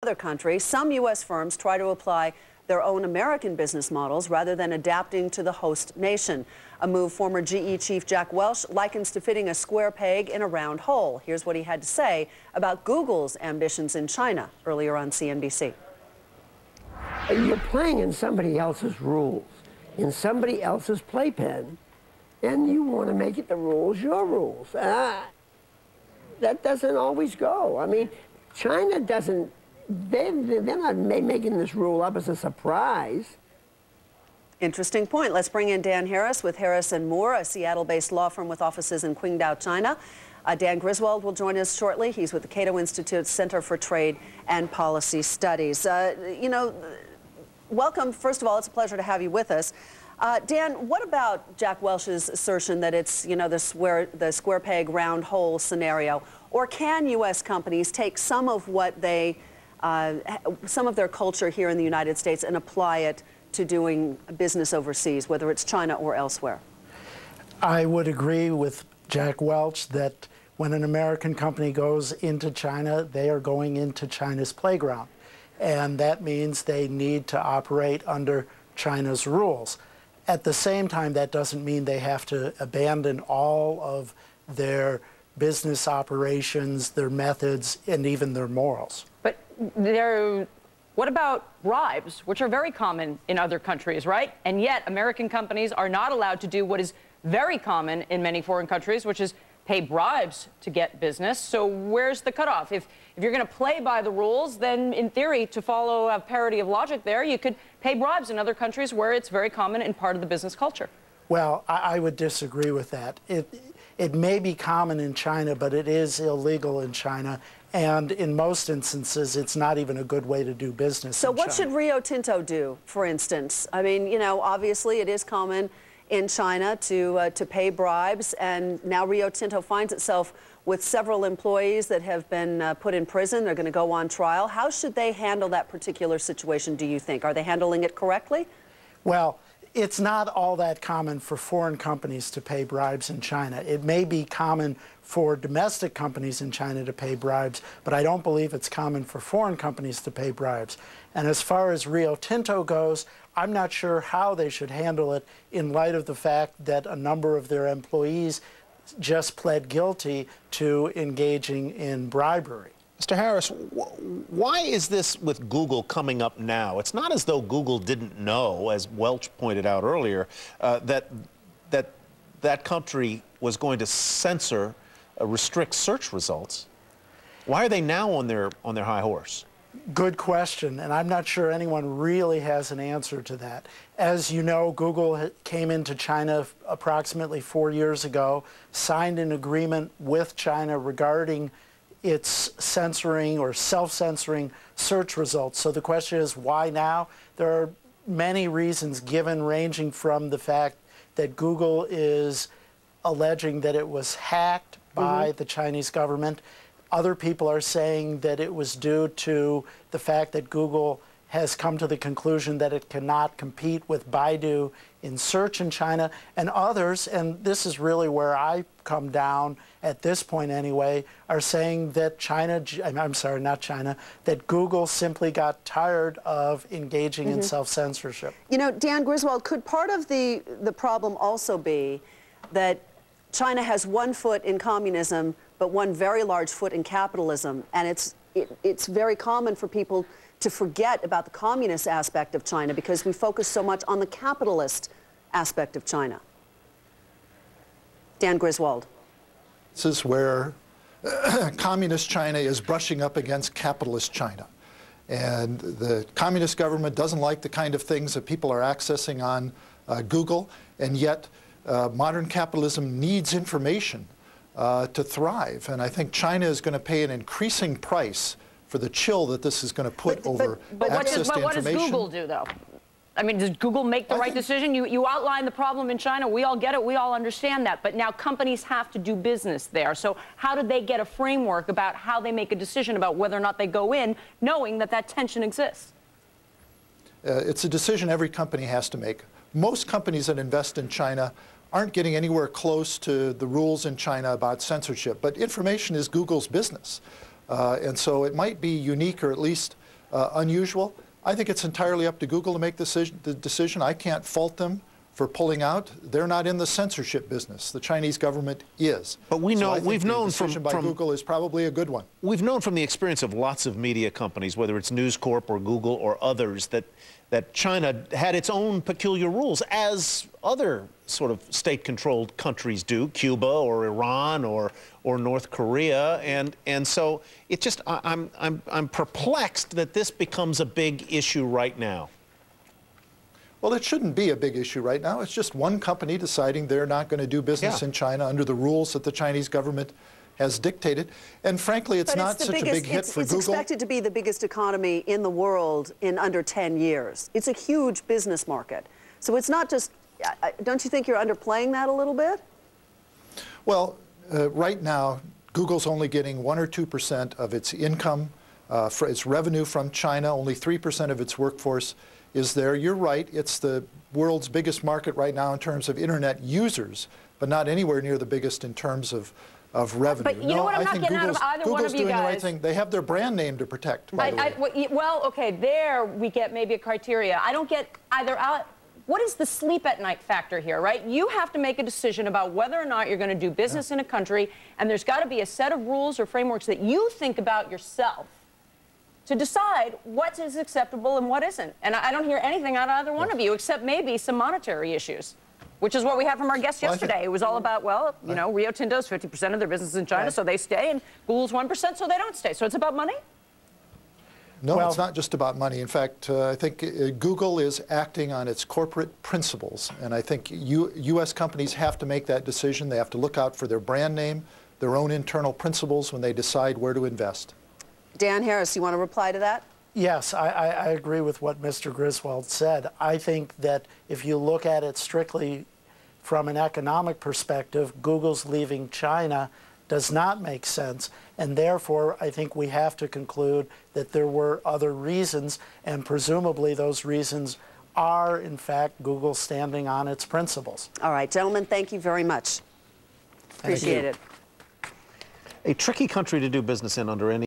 Other country, some U.S. firms try to apply their own American business models rather than adapting to the host nation. A move former GE chief Jack Welch likens to fitting a square peg in a round hole. Here's what he had to say about Google's ambitions in China earlier on CNBC. You're playing in somebody else's rules, in somebody else's playpen, and you want to make it the rules your rules. That doesn't always go. I mean, China doesn't. They're not making this rule up as a surprise. Interesting point. Let's bring in Dan Harris with Harris & Moore, a Seattle-based law firm with offices in Qingdao, China. Dan Griswold will join us shortly. He's with the Cato Institute's Center for Trade and Policy Studies. Welcome. First of all, it's a pleasure to have you with us. Dan, what about Jack Welch's assertion that it's, the square peg, round hole scenario? Or can U.S. companies take some of what they some of their culture here in the United States and apply it to doing business overseas, whether it's China or elsewhere? I would agree with Jack Welch that when an American company goes into China, they are going into China's playground. And that means they need to operate under China's rules. At the same time, that doesn't mean they have to abandon all of their business operations, their methods, and even their morals. But what about bribes, which are very common in other countries, right? And yet American companies are not allowed to do what is very common in many foreign countries, which is pay bribes to get business. So where's the cutoff? If you're going to play by the rules, then in theory, to follow a parity of logic there, you could pay bribes in other countries where it's very common and part of the business culture. Well, I would disagree with that. It may be common in China, but it is illegal in China. And in most instances, it's not even a good way to do business. So what should Rio Tinto do, for instance? I mean, obviously it is common in China to pay bribes, and now Rio Tinto finds itself with several employees that have been put in prison. They're going to go on trial. How should they handle that particular situation, do you think? Are they handling it correctly? Well, it's not all that common for foreign companies to pay bribes in China. It may be common for domestic companies in China to pay bribes, but I don't believe it's common for foreign companies to pay bribes. And as far as Rio Tinto goes, I'm not sure how they should handle it in light of the fact that a number of their employees just pled guilty to engaging in bribery. Mr. Harris, why is this with Google coming up now? It's not as though Google didn't know, as Welch pointed out earlier, that country was going to censor, restrict search results. Why are they now on their high horse? Good question, and I'm not sure anyone really has an answer to that. As you know, Google came into China approximately 4 years ago, signed an agreement with China regarding its censoring or self-censoring search results. So the question is, why now? There are many reasons given, ranging from the fact that Google is alleging that it was hacked by the Chinese government. Other people are saying that it was due to the fact that Google has come to the conclusion that it cannot compete with Baidu in search in China. And others, and this is really where I come down at this point anyway, are saying that that Google simply got tired of engaging in self-censorship. Dan Griswold, could part of the problem also be that China has one foot in communism, but one very large foot in capitalism, and it's very common for people to forget about the communist aspect of China because we focus so much on the capitalist aspect of China? Dan Griswold. This is where communist China is brushing up against capitalist China. And the communist government doesn't like the kind of things that people are accessing on Google, and yet modern capitalism needs information to thrive. And I think China is going to pay an increasing price for the chill that this is going to put over access to information. But what does Google do, though? I mean, does Google make the right decision? You outline the problem in China. We all get it. We all understand that. But now companies have to do business there. So how do they get a framework about how they make a decision about whether or not they go in, knowing that that tension exists? It's a decision every company has to make. Most companies that invest in China aren't getting anywhere close to the rules in China about censorship. But information is Google's business. And so it might be unique, or at least unusual. I think it's entirely up to Google to make the decision. I can't fault them for pulling out. They're not in the censorship business. The Chinese government is. But we know, so we've known the decision by Google is probably a good one. We've known from the experience of lots of media companies, whether it's News Corp or Google or others, that China had its own peculiar rules, as other sort of state-controlled countries do, Cuba or Iran or North Korea, and so it just I'm perplexed that this becomes a big issue right now. Well, it shouldn't be a big issue right now. It's just one company deciding they're not going to do business in China under the rules that the Chinese government has dictated. And frankly, it's not such a big hit for Google. It's expected to be the biggest economy in the world in under 10 years. It's a huge business market. So it's not just, don't you think you're underplaying that a little bit? Well, right now, Google's only getting 1 or 2% of its income, for its revenue from China. Only 3% of its workforce is there. You're right, it's the world's biggest market right now in terms of internet users, but not anywhere near the biggest in terms of revenue. But you know what I'm not getting out of either one of you guys? Google's doing the right thing. They have their brand name to protect, by the way. Well, okay, there we get maybe a criteria. I don't get either out. What is the sleep at night factor here, right? You have to make a decision about whether or not you're going to do business in a country, and there's got to be a set of rules or frameworks that you think about yourself to decide what is acceptable and what isn't. And I don't hear anything out of either one of you, except maybe some monetary issues, which is what we had from our guest yesterday. It was all about, well, you know, Rio Tinto's 50% of their business in China, so they stay, and Google's 1%, so they don't stay. So it's about money? No, well, it's not just about money. In fact, I think Google is acting on its corporate principles, and I think U.S. companies have to make that decision. They have to look out for their brand name, their own internal principles when they decide where to invest. Dan Harris, you want to reply to that? Yes, I agree with what Mr. Griswold said. I think that if you look at it strictly from an economic perspective, Google's leaving China does not make sense, and therefore I think we have to conclude that there were other reasons, and presumably those reasons are, in fact, Google standing on its principles. All right, gentlemen, thank you very much. Appreciate it. A tricky country to do business in under any